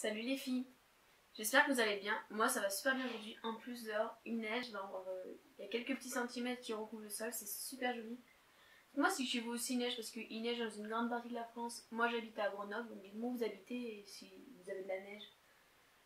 Salut les filles, j'espère que vous allez bien. Moi ça va super bien aujourd'hui. En plus dehors il neige, il y a quelques petits centimètres qui recouvrent le sol, c'est super joli. Moi si chez vous aussi il neige, parce qu'il neige dans une grande partie de la France. Moi j'habite à Grenoble, donc dites-moi où vous habitez et si vous avez de la neige.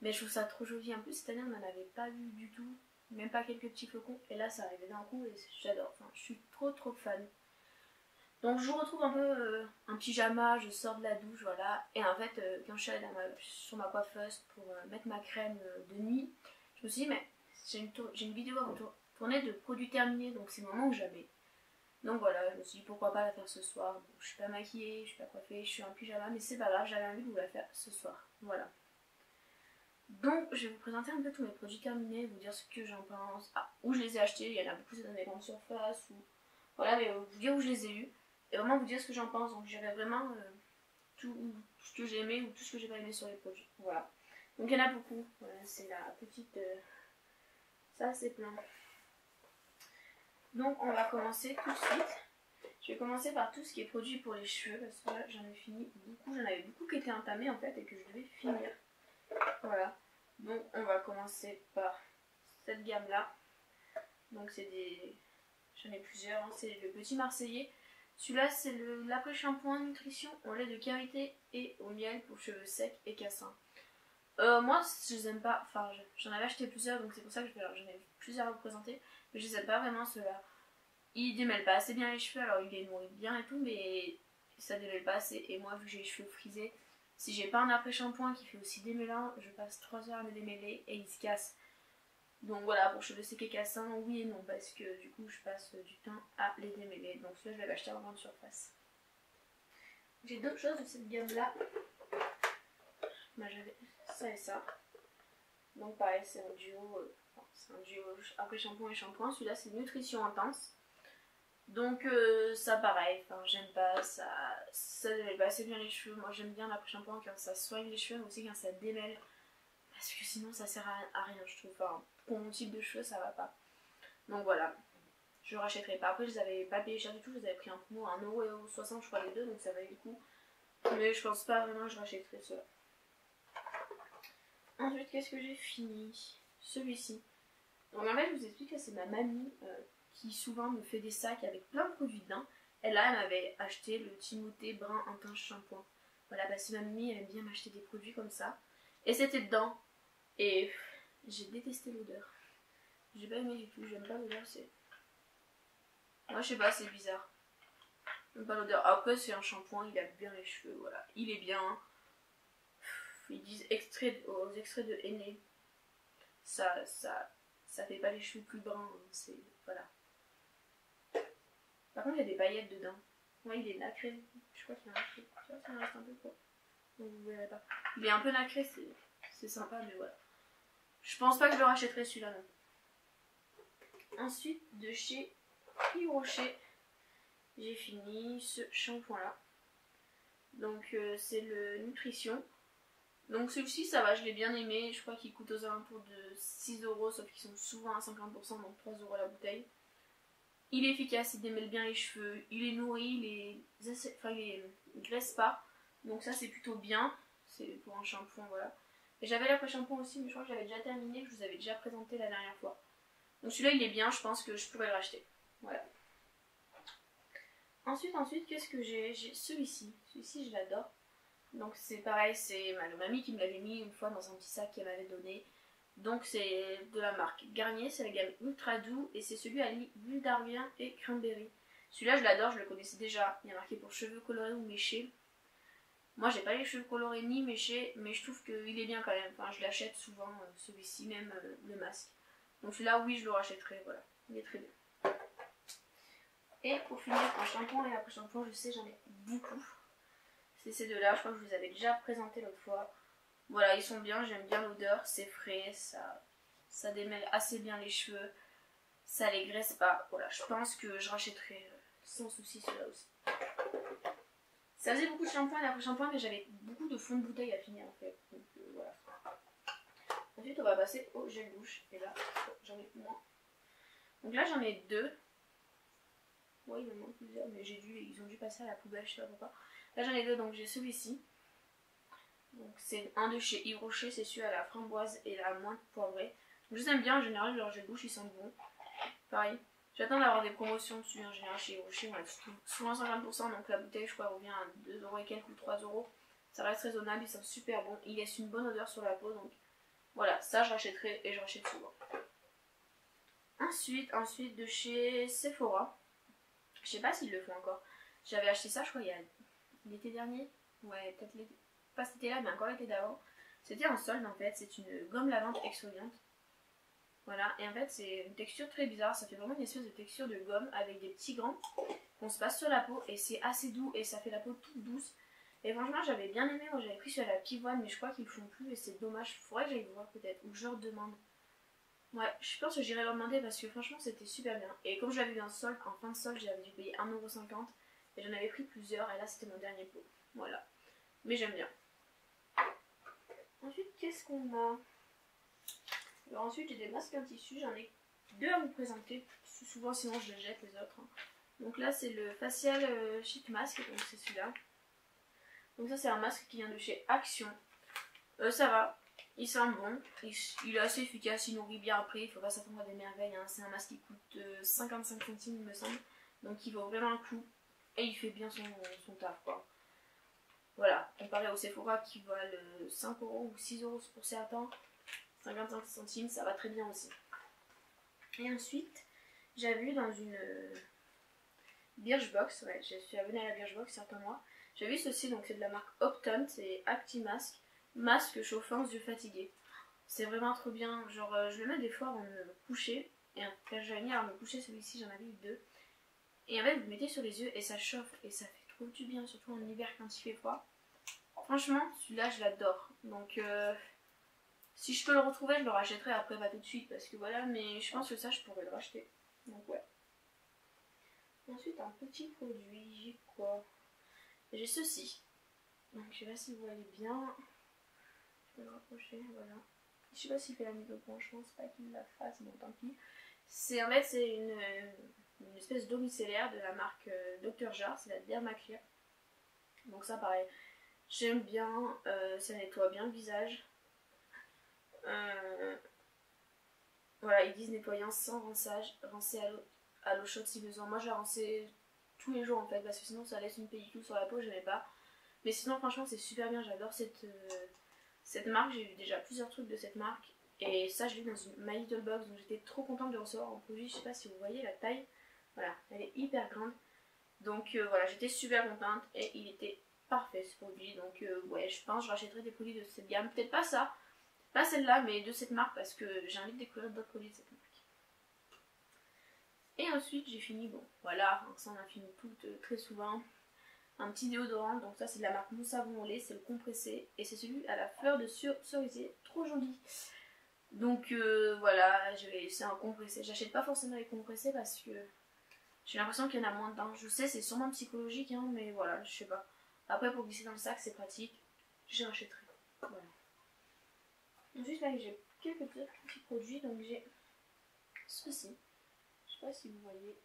Mais je trouve ça trop joli. En plus cette année on n'en avait pas vu du tout, même pas quelques petits flocons. Et là ça arrivait d'un coup et j'adore, enfin je suis trop fan. Donc je vous retrouve un peu en pyjama, je sors de la douche, voilà. Et en fait, quand je suis allée sur ma coiffeuse pour mettre ma crème de nuit, je me suis dit, mais j'ai une vidéo à vous tourner de produits terminés, donc c'est le moment où j'avais. Donc voilà, je me suis dit, pourquoi pas la faire ce soir. Bon, je suis pas maquillée, je suis pas coiffée, je suis en pyjama, mais c'est pas grave, j'avais envie de vous la faire ce soir. Voilà. Donc je vais vous présenter un peu tous mes produits terminés, vous dire ce que j'en pense, où je les ai achetés, il y en a beaucoup, c'est dans les grandes surfaces, ou... Voilà, mais vous dire où je les ai eus. Et vraiment vous dire ce que j'en pense, donc j'irai vraiment tout ce que j'ai aimé ou tout ce que j'ai pas aimé sur les produits. Voilà. Donc il y en a beaucoup. Voilà, c'est la petite... ça c'est plein. Donc on va commencer tout de suite. Je vais commencer par tout ce qui est produit pour les cheveux, parce que là j'en ai fini beaucoup. J'en avais beaucoup qui étaient entamés en fait et que je devais finir. Voilà. Donc on va commencer par cette gamme là. Donc c'est des... J'en ai plusieurs, hein. C'est le petit Marseillais. Celui-là, c'est l'après-shampoing nutrition au lait de karité et au miel pour cheveux secs et cassants. Moi, je les aime pas. Enfin, j'en avais acheté plusieurs, donc c'est pour ça que j'en ai plusieurs à vous présenter. Mais je les aime pas vraiment, ceux-là. Ils démêlent pas assez bien les cheveux, alors ils les nourrissent bien et tout, mais ça démêle pas assez. Et moi, vu que j'ai les cheveux frisés, si j'ai pas un après-shampoing qui fait aussi démêlant, je passe 3 heures à me démêler et ils se cassent. Donc voilà, pour cheveux secs et cassants, oui et non, parce que du coup je passe du temps à les démêler. Donc celui-là je l'avais acheté en grande surface. J'ai d'autres choses de cette gamme là. Moi j'avais ça et ça. Donc pareil, c'est un duo, après shampoing et shampoing. Celui-là c'est nutrition intense. Donc ça pareil, enfin j'aime pas, ça démêle pas assez bien les cheveux. Moi j'aime bien l'après shampoing quand ça soigne les cheveux, mais aussi quand ça démêle. Parce que sinon ça sert à rien je trouve. Enfin, pour mon type de cheveux ça va pas. Donc voilà, je rachèterai pas. Après je les avais pas payé cher du tout, je les avais pris en promo à 1,60€ je crois les deux, donc ça valait le coup. Mais je pense pas vraiment que je rachèterai ceux-là. Ensuite qu'est-ce que j'ai fini? Celui-ci. Donc en fait je vous explique que c'est ma mamie qui souvent me fait des sacs avec plein de produits dedans. Et là elle m'avait acheté le Timothée brun intense shampoing. Voilà, parce que ma mamie elle aime bien m'acheter des produits comme ça. Et c'était dedans. Et j'ai détesté l'odeur. J'ai pas aimé du tout, j'aime pas l'odeur, c'est... Moi je sais pas, c'est bizarre. J'aime pas l'odeur. Après c'est un shampoing, il a bien les cheveux, voilà. Il est bien. Ils disent aux extraits de henné. Ça fait pas les cheveux plus bruns, hein. C'est... Voilà. Par contre il y a des paillettes dedans. Ouais, il est nacré. Je crois qu'il est nacré. Tu vois, ça me reste un peu quoi. Donc vous verrez pas. Il est un peu nacré, c'est sympa, mais voilà. Je pense pas que je le rachèterai celui-là non. Ensuite, de chez Yves Rocher, j'ai fini ce shampoing là. Donc c'est le nutrition. Donc celui-ci ça va, je l'ai bien aimé. Je crois qu'il coûte aux alentours de 6€, sauf qu'ils sont souvent à 50%, donc 3€ la bouteille. Il est efficace, il démêle bien les cheveux, il est nourri, il graisse pas. Donc ça c'est plutôt bien. C'est pour un shampoing, voilà. Et j'avais l'après-shampoing aussi, mais je crois que j'avais déjà terminé, que je vous avais déjà présenté la dernière fois. Donc celui-là il est bien, je pense que je pourrais le racheter. Voilà. Ensuite, qu'est-ce que j'ai? J'ai celui-ci. Celui-ci, je l'adore. Donc c'est pareil, c'est ma mamie qui me l'avait mis une fois dans un petit sac qu'elle m'avait donné. Donc c'est de la marque Garnier, c'est la gamme Ultra Doux et c'est celui à l'huile d'argan et cranberry. Celui-là, je l'adore, je le connaissais déjà. Il y a marqué pour cheveux colorés ou méchés. Moi, j'ai pas les cheveux colorés ni méchés, mais je trouve qu'il est bien quand même. Enfin, je l'achète souvent, celui-ci, même le masque. Donc celui-là, oui, je le rachèterai, voilà. Il est très bien. Et pour finir, un shampoing et après shampoing, je sais, j'en ai beaucoup. C'est ces deux-là, je crois que je vous avais déjà présenté l'autre fois. Voilà, ils sont bien, j'aime bien l'odeur, c'est frais, ça démêle assez bien les cheveux, ça les graisse pas. Voilà, je pense que je rachèterai sans souci ceux-là aussi. Ça faisait beaucoup de shampoing et après shampoing, mais j'avais beaucoup de fond de bouteille à finir en fait. Donc voilà. Ensuite, on va passer au gel douche. Et là, j'en ai moins. Donc là, j'en ai deux. Ouais, il me manque plusieurs, mais ils ont dû passer à la poubelle, je sais pas pourquoi. Là j'en ai deux, donc j'ai celui-ci. Donc c'est un de chez Yves Rocher, c'est celui à la framboise et la menthe poivrée. Je les aime bien en général, leur jet de bouche ils sentent bon. Pareil, j'attends d'avoir des promotions dessus en général chez Yves Rocher, on a souvent 50%, donc la bouteille je crois revient à 2€ et quelques ou 3€. Ça reste raisonnable, ils sont super bons, ils laissent une bonne odeur sur la peau, donc voilà, ça je rachèterai et je rachète souvent. Ensuite de chez Sephora, je sais pas s'ils le font encore, j'avais acheté ça je crois il y a l'été dernier, ouais peut-être l'été, pas cet été là mais encore l'été d'avant. C'était en solde en fait, c'est une gomme lavante exfoliante. Voilà, et en fait c'est une texture très bizarre, ça fait vraiment une espèce de texture de gomme avec des petits grains qu'on se passe sur la peau et c'est assez doux et ça fait la peau toute douce. Et franchement j'avais bien aimé, moi j'avais pris sur la pivoine mais je crois qu'ils le font plus et c'est dommage, faudrait que j'aille voir peut-être, ou que je leur demande. Ouais, je pense que j'irai leur demander parce que franchement c'était super bien. Et comme je l'avais vu en solde, en fin de solde j'avais dû payer 1,50€ et j'en avais pris plusieurs et là c'était mon dernier pot. Voilà, mais j'aime bien. Ensuite qu'est-ce qu'on a? Alors ensuite j'ai des masques en tissu, j'en ai 2 à vous présenter, souvent sinon je les jette les autres. Donc là c'est le facial sheet mask, donc c'est celui-là. Donc ça c'est un masque qui vient de chez Action. Ça va, il sent bon, il est assez efficace, il nourrit bien après, il faut pas s'attendre à des merveilles. Hein. C'est un masque qui coûte 55 centimes il me semble, donc il vaut vraiment le coup et il fait bien son taf quoi. Voilà, comparé au Sephora qui valent 5€ ou 6€ pour certains, 55 centimes ça va très bien aussi. Et ensuite, j'avais vu dans une Birchbox, ouais, je suis abonnée à la Birchbox certains mois. J'ai vu ceci, donc c'est de la marque Opton, c'est ActiMask, masque chauffant yeux fatigués. C'est vraiment trop bien, genre je le mets des fois avant de me coucher, et quand j'avais mis à me coucher celui-ci, j'en avais eu 2. Et en fait, vous le mettez sur les yeux et ça chauffe, et ça fait trop du bien, surtout en hiver quand il fait froid. Franchement, celui-là, je l'adore. Donc, si je peux le retrouver, je le rachèterai après, pas tout de suite, parce que voilà, mais je pense que ça, je pourrais le racheter. Donc, ouais. Ensuite, un petit produit, j'ai quoi? J'ai ceci. Donc, je sais pas si vous voyez bien. Je peux le rapprocher, voilà. Je sais pas s'il fait la mise au point, je pense pas qu'il la fasse, bon, tant pis. C'est en fait, c'est une espèce d'eau micellaire de la marque Dr. Jar, c'est la Dermaclear. Donc, ça, pareil. J'aime bien, ça nettoie bien le visage. Voilà, ils disent nettoyant sans rinçage, rincer à l'eau chaude si besoin. Moi je la rinçais tous les jours en fait, parce que sinon ça laisse une pellicule sur la peau, j'aimais pas. Mais sinon franchement c'est super bien, j'adore cette marque, j'ai eu déjà plusieurs trucs de cette marque. Et ça je l'ai dans une My Little Box, donc j'étais trop contente de recevoir un produit, je sais pas si vous voyez la taille. Voilà, elle est hyper grande. Donc voilà, j'étais super contente et il était parfait ce produit. Donc ouais, je pense que je rachèterai des produits de cette gamme, peut-être pas ça. Pas celle-là, mais de cette marque parce que j'ai envie de découvrir d'autres produits de cette marque. Et ensuite, j'ai fini, bon, voilà, ça on a fini tout très souvent. Un petit déodorant, donc ça c'est de la marque Mon Savon au lait, c'est le compressé. Et c'est celui à la fleur de cerisier, trop joli. Donc voilà, c'est un compressé. J'achète pas forcément les compressés parce que j'ai l'impression qu'il y en a moins dedans. Je sais, c'est sûrement psychologique, hein, mais voilà, je sais pas. Après, pour glisser dans le sac, c'est pratique. J'y rachèterai. Voilà. Ensuite là j'ai quelques petits produits, donc j'ai ceci, je sais pas si vous voyez,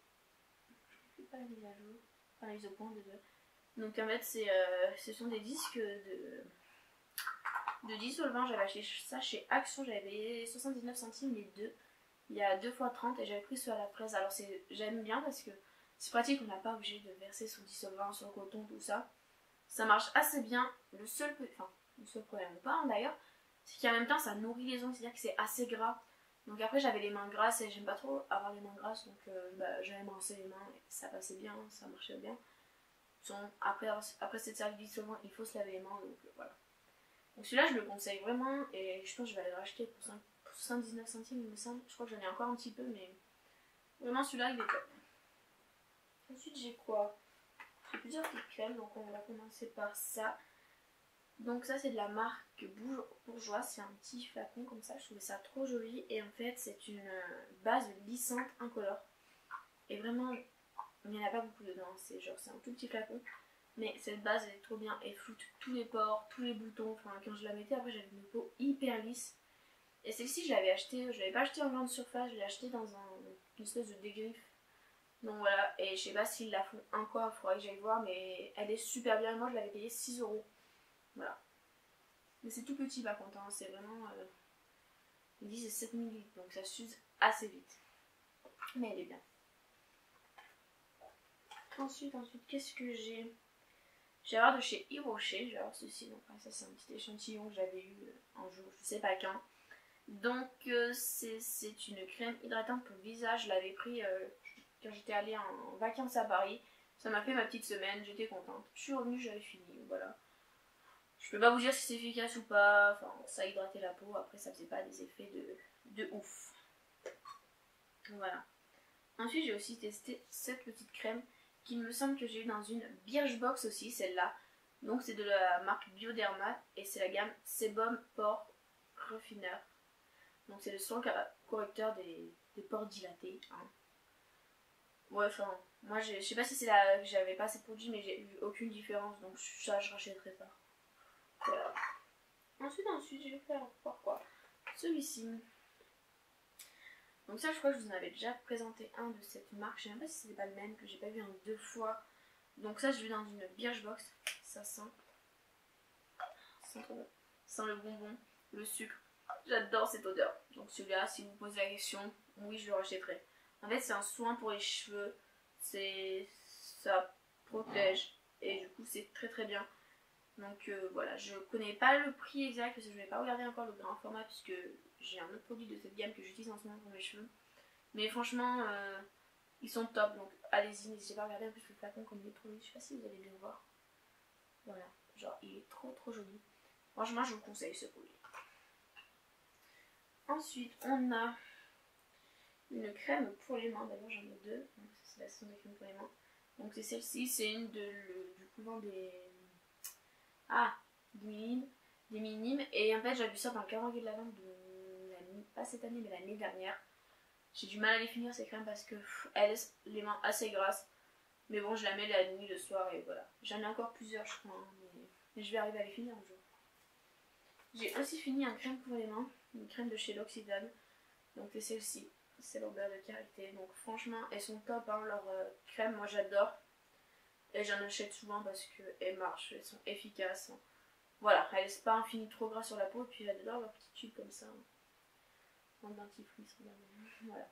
je ne fais pas la mise à jour, enfin la mise au point de deux. Donc en fait ce sont des disques de dissolvant, j'avais acheté ça chez Action, j'avais payé 79 centimes les deux, il y a 2 fois 30 et j'avais pris ceux à la fraise, alors j'aime bien parce que c'est pratique, on n'a pas obligé de verser son dissolvant sur le coton, tout ça, ça marche assez bien, le seul problème ou pas hein, d'ailleurs, c'est qu'en même temps ça nourrit les ongles, c'est-à-dire que c'est assez gras. Donc après j'avais les mains grasses et j'aime pas trop avoir les mains grasses, donc j'allais me rincer les mains et ça passait bien, ça marchait bien. Après cette service dissolvant, il faut se laver les mains, donc voilà. Donc celui-là je le conseille vraiment et je pense que je vais aller le racheter pour 79 centimes il me semble. Je crois que j'en ai encore un petit peu, mais vraiment celui-là il est top. Ensuite j'ai quoi? J'ai plusieurs petites crèmes, donc on va commencer par ça. Donc ça c'est de la marque Bourjois, c'est un petit flacon comme ça, je trouvais ça trop joli et en fait c'est une base lissante incolore et vraiment il n'y en a pas beaucoup dedans, c'est un tout petit flacon mais cette base elle est trop bien, elle floute tous les pores, tous les boutons, enfin quand je la mettais après j'avais une peau hyper lisse et celle-ci je l'avais achetée, je l'avais pas achetée en grande surface, je l'ai achetée dans une espèce de dégriffe. Donc voilà, et je sais pas s'ils la font encore, il faudrait que j'aille voir mais elle est super bien et moi je l'avais payée 6€. Voilà. Mais c'est tout petit par contre, hein. C'est vraiment... il dit c'est 7 ml, donc ça s'use assez vite. Mais elle est bien. Ensuite, qu'est-ce que j'ai? J'ai avoir de chez Hirocher, j'ai avoir ceci. Donc ça c'est un petit échantillon que j'avais eu un jour, je sais pas quand. Donc c'est une crème hydratante pour le visage. Je l'avais pris quand j'étais allée en vacances à Paris. Ça m'a fait ma petite semaine, j'étais contente. Je suis revenue, j'avais fini, voilà. Je peux pas vous dire si c'est efficace ou pas. Enfin, ça hydratait la peau. Après, ça faisait pas des effets de ouf. Voilà. Ensuite, j'ai aussi testé cette petite crème qui me semble que j'ai eu dans une Birchbox aussi, celle-là. Donc, c'est de la marque Bioderma et c'est la gamme Sebum Pore Refiner. Donc, c'est le soin correcteur des pores dilatés. Hein. Ouais, enfin, moi, je sais pas si c'est la j'avais pas assez de produits, mais j'ai vu aucune différence. Donc, ça, je rachèterai pas. Voilà. Ensuite, je vais faire encore quoi? Celui-ci. Donc ça, je crois que je vous en avais déjà présenté un de cette marque. Je sais même pas si c'était pas le même, que j'ai pas vu en 2 fois. Donc ça, je l'ai dans une Birchbox. Ça sent trop bon. Ça sent le bonbon, le sucre. J'adore cette odeur. Donc celui-là, si vous vous posez la question, oui, je le rachèterai. En fait, c'est un soin pour les cheveux. Ça protège. Et du coup, c'est très très bien. Donc voilà, je connais pas le prix exact parce que je n'ai pas regardé encore le grand format puisque j'ai un autre produit de cette gamme que j'utilise en ce moment pour mes cheveux. Mais franchement, ils sont top, donc allez-y, n'hésitez pas à regarder. En plus, le flacon, comme il est trop joli, je sais pas si vous allez bien voir. Voilà, genre il est trop trop joli. Franchement, je vous conseille ce produit. Ensuite, on a une crème pour les mains. D'ailleurs, j'en ai deux. Donc, c'est la saison des crèmes pour les mains. Donc, c'est celle-ci, c'est une du couvent des minimes. Et en fait, j'ai vu ça dans le calendrier de l'Avent pas cette année, mais l'année dernière. J'ai du mal à les finir ces crèmes parce que elles laissent les mains assez grasses. Mais bon, je la mets la nuit, le soir et voilà. J'en ai encore plusieurs, je crois, hein, mais je vais arriver à les finir un jour. J'ai aussi fini un crème pour les mains, une crème de chez L'Occitane. Donc c'est celle-ci, c'est l'Aubert de Karité. Donc franchement, elles sont top, hein, leurs crèmes, moi j'adore. Et j'en achète souvent parce qu'elles marchent, elles sont efficaces. Hein. Voilà, elles laissent pas un fini trop gras sur la peau. Et puis j'adore leur petit tube comme ça. Hein. En dentifrice, regardez. Voilà.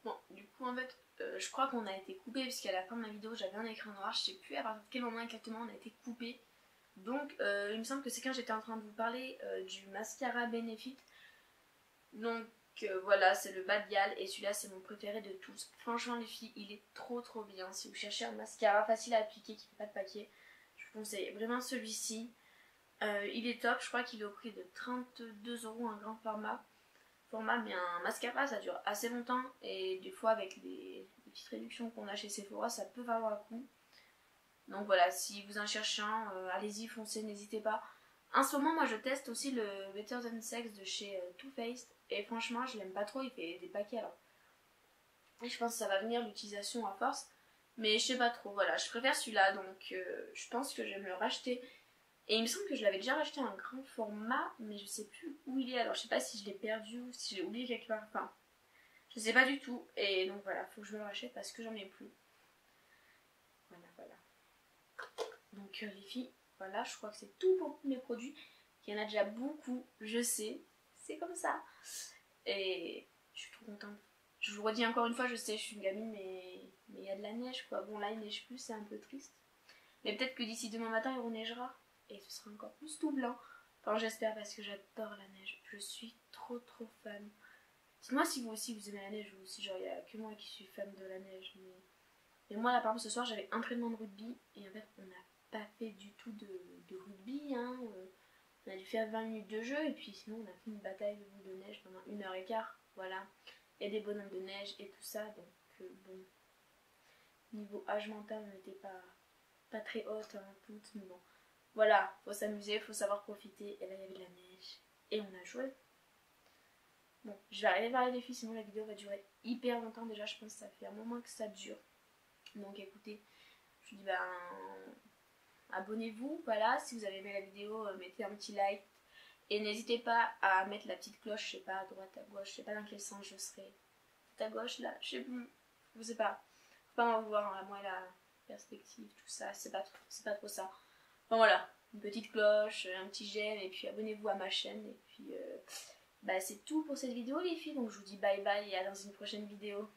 Bon, du coup, en fait, je crois qu'on a été coupé puisqu'à la fin de ma vidéo, j'avais un écran noir. Je sais plus à partir de quel moment exactement on a été coupé. Donc, il me semble que c'est quand j'étais en train de vous parler du mascara Benefit. Donc, voilà, c'est le bas de galle et celui-là, c'est mon préféré de tous. Franchement, les filles, il est trop trop bien. Si vous cherchez un mascara facile à appliquer qui fait pas de paquet, je vous conseille vraiment celui-ci. Il est top, je crois qu'il est au prix de 32 € un grand format. Mais un mascara ça dure assez longtemps et des fois avec les petites réductions qu'on a chez Sephora ça peut valoir le coup. Donc voilà, si vous en cherchez un, allez-y, foncez, n'hésitez pas. En ce moment moi je teste aussi le Better Than Sex de chez Too Faced et franchement je l'aime pas trop, il fait des paquets alors. Et je pense que ça va venir l'utilisation à force, mais je sais pas trop, voilà, je préfère celui-là donc je pense que je vais me le racheter. Et il me semble que je l'avais déjà racheté en grand format, mais je sais plus où il est. Alors je sais pas si je l'ai perdu ou si je l'ai oublié quelque part. Enfin, je sais pas du tout. Et donc voilà, faut que je me le rachète parce que j'en ai plus. Voilà. Donc les filles, voilà, je crois que c'est tout pour mes produits. Il y en a déjà beaucoup, je sais. C'est comme ça. Et je suis trop contente. Je vous le redis encore une fois, je sais, je suis une gamine, mais il y a de la neige quoi. Bon là il neige plus, c'est un peu triste. Mais peut-être que d'ici demain matin il reneigera. Et ce sera encore plus tout blanc. Enfin j'espère parce que j'adore la neige. Je suis trop trop fan. Dites-moi si vous aussi vous aimez la neige ou si genre il n'y a que moi qui suis fan de la neige. Mais moi là par exemple ce soir j'avais entraînement de rugby et en fait on n'a pas fait du tout de rugby. Hein. On a dû faire 20 minutes de jeu et puis sinon on a fait une bataille de boules de neige pendant 1h15. Voilà. Et des bonhommes de neige et tout ça. Donc bon. Niveau âge mental on n'était pas très haute hein, toutes mais bon. Voilà, faut s'amuser, faut savoir profiter. Et là, il y avait de la neige. Et on a joué. Bon, je vais arrêter de parler des filles, sinon la vidéo va durer hyper longtemps. Déjà, je pense que ça fait un moment que ça dure. Donc écoutez, je vous dis abonnez-vous. Voilà, si vous avez aimé la vidéo, mettez un petit like. Et n'hésitez pas à mettre la petite cloche, je sais pas, à droite, à gauche. Je sais pas dans quel sens je serai. Tout à gauche, là, je sais plus. Je sais pas. Faut pas m'en voir, hein, moi, la perspective, tout ça. C'est pas trop ça. Bon voilà, une petite cloche, un petit j'aime, et puis abonnez-vous à ma chaîne. Et puis bah, c'est tout pour cette vidéo les filles, donc je vous dis bye bye et à dans une prochaine vidéo.